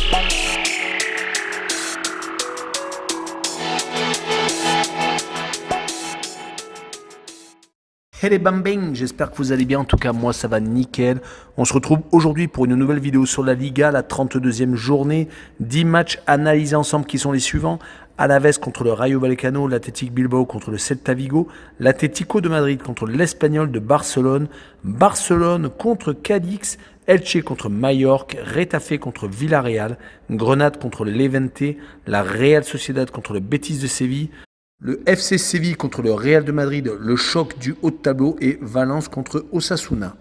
Hey les bambins, j'espère que vous allez bien, en tout cas moi ça va nickel. On se retrouve aujourd'hui pour une nouvelle vidéo sur la Liga, la 32e journée. 10 matchs analysés ensemble qui sont les suivants. Alaves contre le Rayo Vallecano, l'Athletic Bilbao contre le Celta Vigo, l'Atlético de Madrid contre l'Espanyol de Barcelone, Barcelone contre Cadix, Elche contre Mallorca, Retafe contre Villarreal, Grenade contre le Levante, la Real Sociedad contre le Betis de Séville, le FC Séville contre le Real de Madrid, le choc du haut de tableau, et Valence contre Osasuna.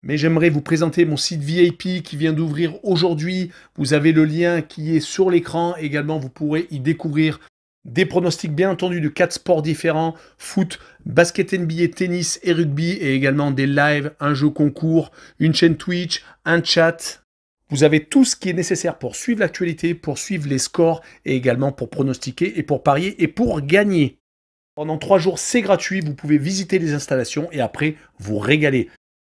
Mais j'aimerais vous présenter mon site VIP qui vient d'ouvrir aujourd'hui. Vous avez le lien qui est sur l'écran. Également, vous pourrez y découvrir des pronostics bien entendu de 4 sports différents: foot, basket NBA, tennis et rugby, et également des lives, un jeu concours, une chaîne Twitch, un chat. Vous avez tout ce qui est nécessaire pour suivre l'actualité, pour suivre les scores, et également pour pronostiquer et pour parier et pour gagner. Pendant 3 jours, c'est gratuit. Vous pouvez visiter les installations et après vous régaler.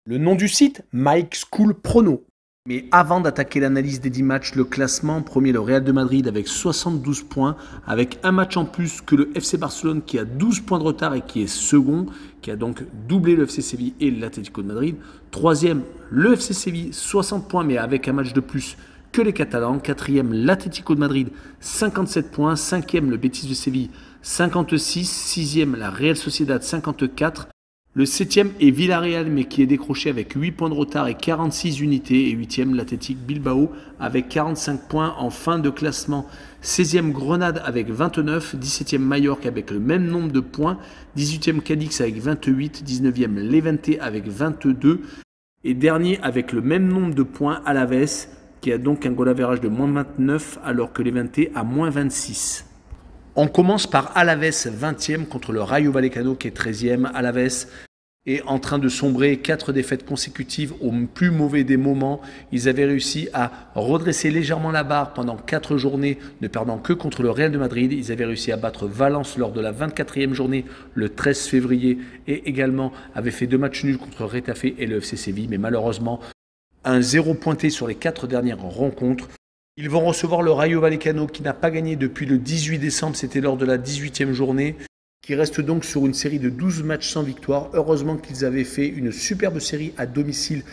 Le nom du site, Mike School Prono. Mais avant d'attaquer l'analyse des 10 matchs, le classement: premier le Real de Madrid avec 72 points, avec un match en plus que le FC Barcelone qui a 12 points de retard et qui est second, qui a donc doublé le FC Séville et l'Atlético de Madrid. Troisième, le FC Séville, 60 points mais avec un match de plus que les Catalans. Quatrième, l'Atlético de Madrid, 57 points. Cinquième, le Betis de Séville, 56. Sixième, la Real Sociedad, 54. Le 7e est Villarreal, mais qui est décroché avec 8 points de retard et 46 unités. Et 8e, l'Athletic Bilbao avec 45 points en fin de classement. 16e, Grenade avec 29. 17e, Mallorca avec le même nombre de points. 18e, Cadix avec 28. 19e, Levante avec 22. Et dernier avec le même nombre de points, Alaves, qui a donc un goal average de moins 29, alors que Levante a moins 26. On commence par Alaves, 20e contre le Rayo Vallecano qui est 13e. Alaves est en train de sombrer, 4 défaites consécutives au plus mauvais des moments. Ils avaient réussi à redresser légèrement la barre pendant 4 journées, ne perdant que contre le Real de Madrid. Ils avaient réussi à battre Valence lors de la 24e journée le 13 février et également avaient fait 2 matchs nuls contre Retafe et le FC Séville. Mais malheureusement, un 0 pointé sur les 4 dernières rencontres. Ils vont recevoir le Rayo Vallecano qui n'a pas gagné depuis le 18 décembre, c'était lors de la 18e journée, qui reste donc sur une série de 12 matchs sans victoire. Heureusement qu'ils avaient fait une superbe série à domicile,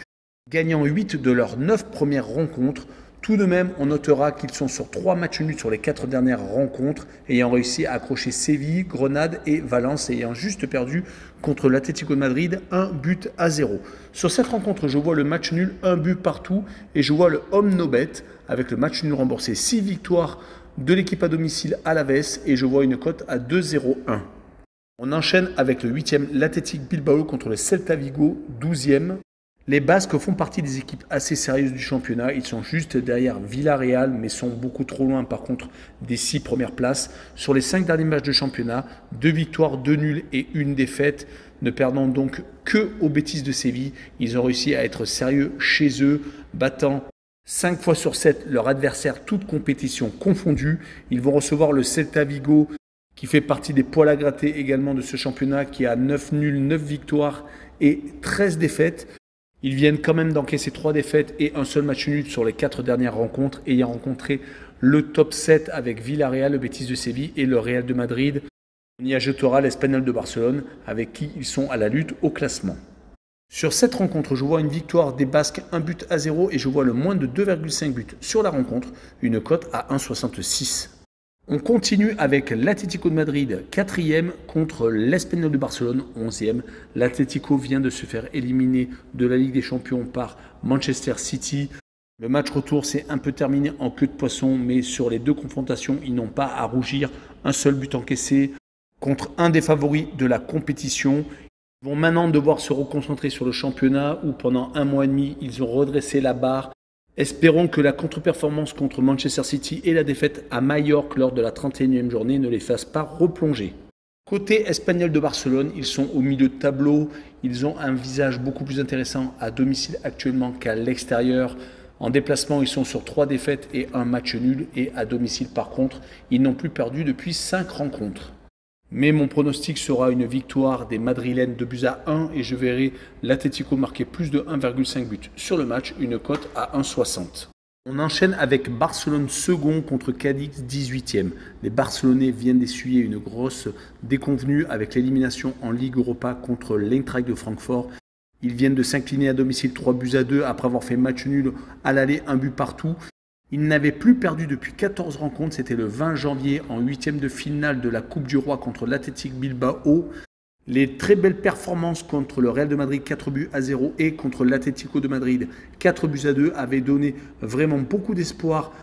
gagnant 8 de leurs 9 premières rencontres. Tout de même, on notera qu'ils sont sur 3 matchs nuls sur les 4 dernières rencontres, ayant réussi à accrocher Séville, Grenade et Valence, ayant juste perdu contre l'Atlético de Madrid 1-0. Sur cette rencontre, je vois le match nul, 1 but partout, et je vois le home no bet avec le match nul remboursé. 6 victoires de l'équipe à domicile Alaves, et je vois une cote à 2,01. On enchaîne avec le 8e, l'Athletic Bilbao contre le Celta Vigo, 12e. Les Basques font partie des équipes assez sérieuses du championnat. Ils sont juste derrière Villarreal, mais sont beaucoup trop loin par contre des 6 premières places. Sur les 5 derniers matchs de championnat, 2 victoires, 2 nuls et 1 défaite. Ne perdant donc que au Betis de Séville. Ils ont réussi à être sérieux chez eux, battant 5 fois sur 7 leur adversaire, toutes compétitions confondues. Ils vont recevoir le Celta Vigo, qui fait partie des poils à gratter également de ce championnat, qui a 9 nuls, 9 victoires et 13 défaites. Ils viennent quand même d'encaisser 3 défaites et un seul match nul sur les 4 dernières rencontres, ayant rencontré le top 7 avec Villarreal, le Betis de Séville et le Real de Madrid. On y ajoutera l'Espanyol de Barcelone, avec qui ils sont à la lutte au classement. Sur cette rencontre, je vois une victoire des Basques 1-0 et je vois le moins de 2,5 buts sur la rencontre, une cote à 1,66. On continue avec l'Atlético de Madrid, 4e contre l'Espanyol de Barcelone, 11e. L'Atlético vient de se faire éliminer de la Ligue des Champions par Manchester City. Le match retour s'est un peu terminé en queue de poisson, mais sur les 2 confrontations, ils n'ont pas à rougir. Un seul but encaissé contre un des favoris de la compétition. Ils vont maintenant devoir se reconcentrer sur le championnat où pendant 1 mois et demi, ils ont redressé la barre. Espérons que la contre-performance contre Manchester City et la défaite à Mallorca lors de la 31e journée ne les fassent pas replonger. Côté Espanyol de Barcelone, ils sont au milieu de tableau. Ils ont un visage beaucoup plus intéressant à domicile actuellement qu'à l'extérieur. En déplacement, ils sont sur 3 défaites et 1 match nul. Et à domicile, par contre, ils n'ont plus perdu depuis 5 rencontres. Mais mon pronostic sera une victoire des Madrilènes de buts à 1 et je verrai l'Atlético marquer plus de 1,5 buts sur le match, une cote à 1,60. On enchaîne avec Barcelone second contre Cadix 18e. Les Barcelonais viennent d'essuyer une grosse déconvenue avec l'élimination en Ligue Europa contre l'Eintracht de Francfort. Ils viennent de s'incliner à domicile 3-2 après avoir fait match nul à l'aller, un but partout. Ils n'avaient plus perdu depuis 14 rencontres. C'était le 20 janvier en 8e de finale de la Coupe du Roi contre l'Athletic Bilbao. Les très belles performances contre le Real de Madrid 4-0 et contre l'Atlético de Madrid 4-2 avaient donné vraiment beaucoup d'espoir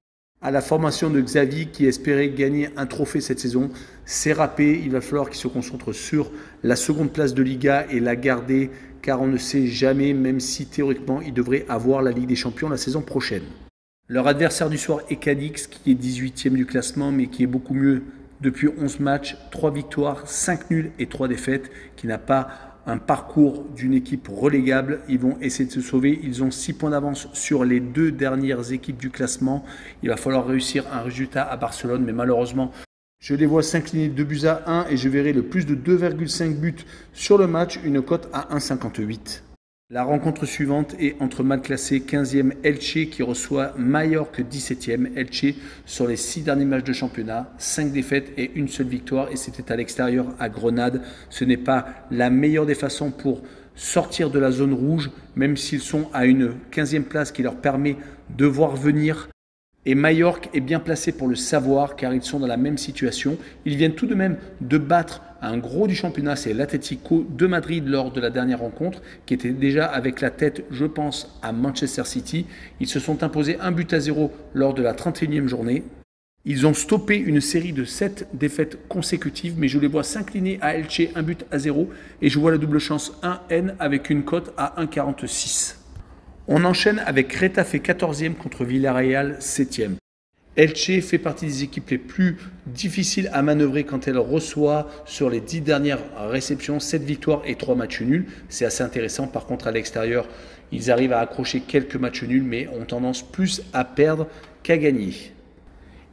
à la formation de Xavi qui espérait gagner un trophée cette saison. C'est râpé, il va falloir qu'il se concentre sur la seconde place de Liga et la garder car on ne sait jamais, même si théoriquement il devrait avoir la Ligue des Champions la saison prochaine. Leur adversaire du soir est Cadix qui est 18e du classement mais qui est beaucoup mieux depuis 11 matchs, 3 victoires, 5 nuls et 3 défaites, qui n'a pas un parcours d'une équipe relégable. Ils vont essayer de se sauver. Ils ont 6 points d'avance sur les 2 dernières équipes du classement. Il va falloir réussir un résultat à Barcelone, mais malheureusement, je les vois s'incliner 2-1 et je verrai le plus de 2,5 buts sur le match, une cote à 1,58. La rencontre suivante est entre mal classé 15e Elche qui reçoit Mallorca 17e. Elche sur les 6 derniers matchs de championnat, 5 défaites et une seule victoire et c'était à l'extérieur à Grenade. Ce n'est pas la meilleure des façons pour sortir de la zone rouge, même s'ils sont à une 15e place qui leur permet de voir venir. Et Mallorca est bien placé pour le savoir car ils sont dans la même situation. Ils viennent tout de même de battre un gros du championnat, c'est l'Atlético de Madrid lors de la dernière rencontre, qui était déjà avec la tête, je pense, à Manchester City. Ils se sont imposés 1-0 lors de la 31e journée. Ils ont stoppé une série de 7 défaites consécutives, mais je les vois s'incliner à Elche 1-0 et je vois la double chance 1N avec une cote à 1,46. On enchaîne avec Retafe 14e contre Villarreal 7e. Elche fait partie des équipes les plus difficiles à manœuvrer quand elle reçoit sur les 10 dernières réceptions 7 victoires et 3 matchs nuls. C'est assez intéressant. Par contre, à l'extérieur, ils arrivent à accrocher quelques matchs nuls, mais ont tendance plus à perdre qu'à gagner.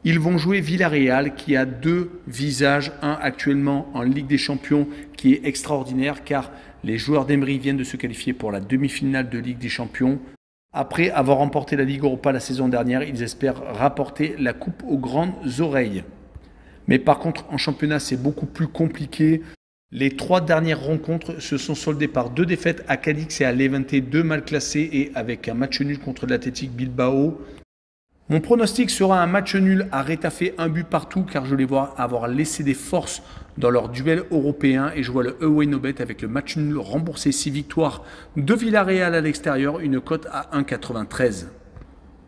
Ils vont jouer Villarreal qui a 2 visages, un actuellement en Ligue des Champions qui est extraordinaire car les joueurs d'Emery viennent de se qualifier pour la demi-finale de Ligue des Champions. Après avoir remporté la Ligue Europa la saison dernière, ils espèrent rapporter la coupe aux grandes oreilles. Mais par contre, en championnat, c'est beaucoup plus compliqué. Les 3 dernières rencontres se sont soldées par 2 défaites à Cadix et à Levante, 2 mal classés et avec un match nul contre l'Athletic Bilbao. Mon pronostic sera un match nul à Retafe, 1 but partout, car je les vois avoir laissé des forces dans leur duel européen et je vois le away no bet avec le match nul remboursé 6 victoires de Villarreal à l'extérieur, une cote à 1,93.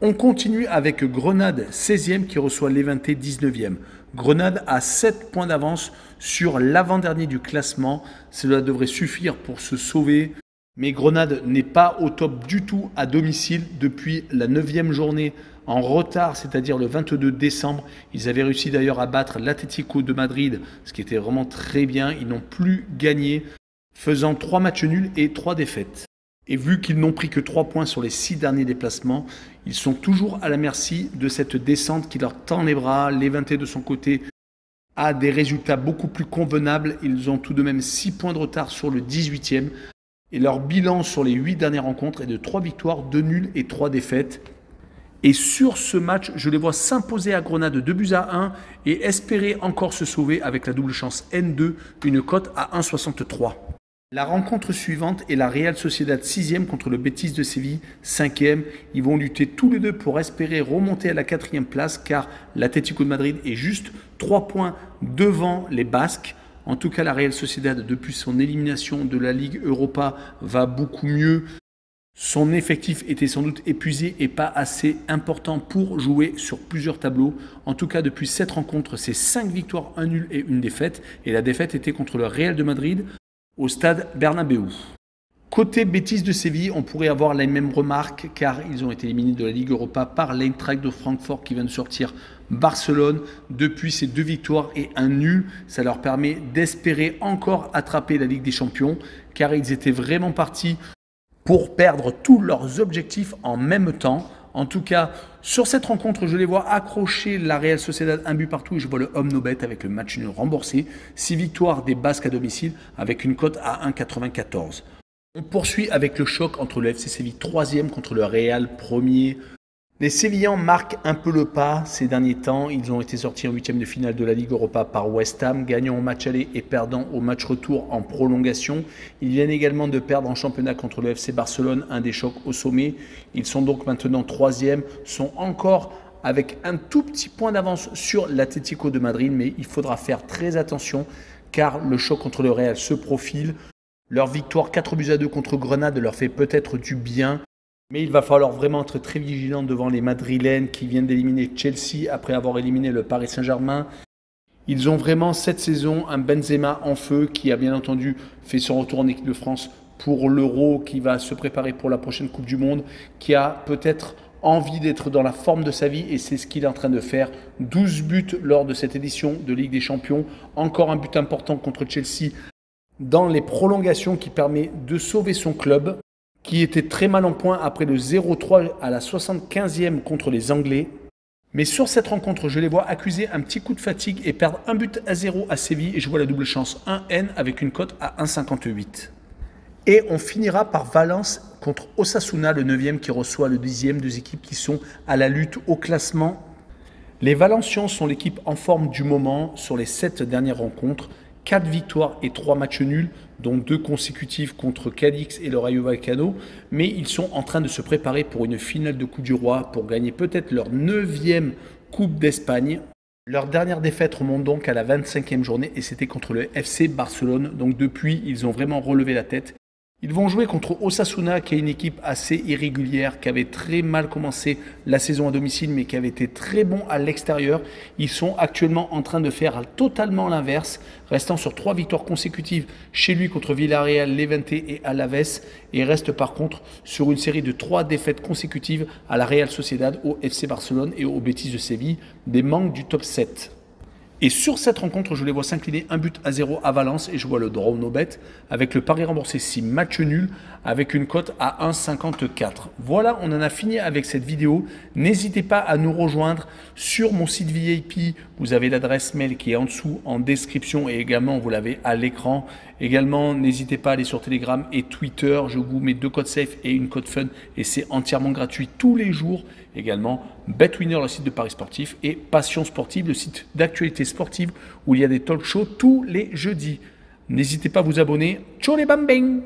On continue avec Grenade 16e qui reçoit Levante 19e. Grenade a 7 points d'avance sur l'avant-dernier du classement. Cela devrait suffire pour se sauver. Mais Grenade n'est pas au top du tout à domicile depuis la 9e journée en retard, c'est-à-dire le 22 décembre. Ils avaient réussi d'ailleurs à battre l'Atlético de Madrid, ce qui était vraiment très bien. Ils n'ont plus gagné, faisant 3 matchs nuls et 3 défaites. Et vu qu'ils n'ont pris que 3 points sur les 6 derniers déplacements, ils sont toujours à la merci de cette descente qui leur tend les bras. Levante de son côté a des résultats beaucoup plus convenables. Ils ont tout de même 6 points de retard sur le 18e. Et leur bilan sur les 8 dernières rencontres est de 3 victoires, 2 nuls et 3 défaites. Et sur ce match, je les vois s'imposer à Grenade 2-1 et espérer encore se sauver avec la double chance N2, une cote à 1,63. La rencontre suivante est la Real Sociedad 6e contre le Betis de Séville 5e. Ils vont lutter tous les deux pour espérer remonter à la 4e place car l'Atlético de Madrid est juste 3 points devant les Basques. En tout cas, la Real Sociedad, depuis son élimination de la Ligue Europa, va beaucoup mieux. Son effectif était sans doute épuisé et pas assez important pour jouer sur plusieurs tableaux. En tout cas, depuis 7 rencontres, c'est 5 victoires, 1 nul et 1 défaite. Et la défaite était contre le Real de Madrid au stade Bernabéu. Côté Betis de Séville, on pourrait avoir les mêmes remarques car ils ont été éliminés de la Ligue Europa par l'Eintracht de Francfort qui vient de sortir Barcelone. Depuis ces 2 victoires et 1 nul, ça leur permet d'espérer encore attraper la Ligue des Champions car ils étaient vraiment partis pour perdre tous leurs objectifs en même temps. En tout cas, sur cette rencontre, je les vois accrocher la Real Sociedad 1 but partout et je vois le homme no bet avec le match nul remboursé. 6 victoires des Basques à domicile avec une cote à 1,94. On poursuit avec le choc entre le FC Séville 3e contre le Real 1er. Les Sévillans marquent un peu le pas ces derniers temps. Ils ont été sortis en huitième de finale de la Ligue Europa par West Ham, gagnant au match aller et perdant au match retour en prolongation. Ils viennent également de perdre en championnat contre le FC Barcelone, un des chocs au sommet. Ils sont donc maintenant troisième, sont encore avec un tout petit point d'avance sur l'Atlético de Madrid, mais il faudra faire très attention car le choc contre le Real se profile. Leur victoire 4-2 contre Grenade leur fait peut-être du bien. Mais il va falloir vraiment être très vigilant devant les Madrilènes qui viennent d'éliminer Chelsea après avoir éliminé le Paris Saint-Germain. Ils ont vraiment cette saison un Benzema en feu qui a bien entendu fait son retour en équipe de France pour l'Euro, qui va se préparer pour la prochaine Coupe du Monde, qui a peut-être envie d'être dans la forme de sa vie et c'est ce qu'il est en train de faire. 12 buts lors de cette édition de Ligue des Champions. Encore un but important contre Chelsea dans les prolongations qui permet de sauver son club, qui était très mal en point après le 0-3 à la 75e contre les Anglais. Mais sur cette rencontre, je les vois accuser un petit coup de fatigue et perdre 1-0 à Séville et je vois la double chance 1N avec une cote à 1,58. Et on finira par Valence contre Osasuna, le 9e qui reçoit le 10e, deux équipes qui sont à la lutte au classement. Les Valencians sont l'équipe en forme du moment sur les 7 dernières rencontres. 4 victoires et 3 matchs nuls, dont 2 consécutifs contre Cadix et le Rayo Vallecano. Mais ils sont en train de se préparer pour une finale de Coupe du Roi pour gagner peut-être leur 9e Coupe d'Espagne. Leur dernière défaite remonte donc à la 25e journée et c'était contre le FC Barcelone. Donc depuis, ils ont vraiment relevé la tête. Ils vont jouer contre Osasuna, qui est une équipe assez irrégulière, qui avait très mal commencé la saison à domicile, mais qui avait été très bon à l'extérieur. Ils sont actuellement en train de faire totalement l'inverse, restant sur 3 victoires consécutives chez lui contre Villarreal, Levante et Alaves, et reste par contre sur une série de 3 défaites consécutives à la Real Sociedad, au FC Barcelone et au Betis de Séville, des manques du top 7. Et sur cette rencontre, je les vois s'incliner 1-0 à Valence et je vois le draw no bet avec le pari remboursé 6 match nul avec une cote à 1,54. Voilà, on en a fini avec cette vidéo. N'hésitez pas à nous rejoindre sur mon site VIP. Vous avez l'adresse mail qui est en dessous en description et également vous l'avez à l'écran. Également, n'hésitez pas à aller sur Telegram et Twitter. Je vous mets 2 codes safe et une code fun et c'est entièrement gratuit tous les jours. Également, BetWinner, le site de paris sportif, et Passion Sportive, le site d'actualité sportive où il y a des talk shows tous les jeudis. N'hésitez pas à vous abonner. Ciao les bambins!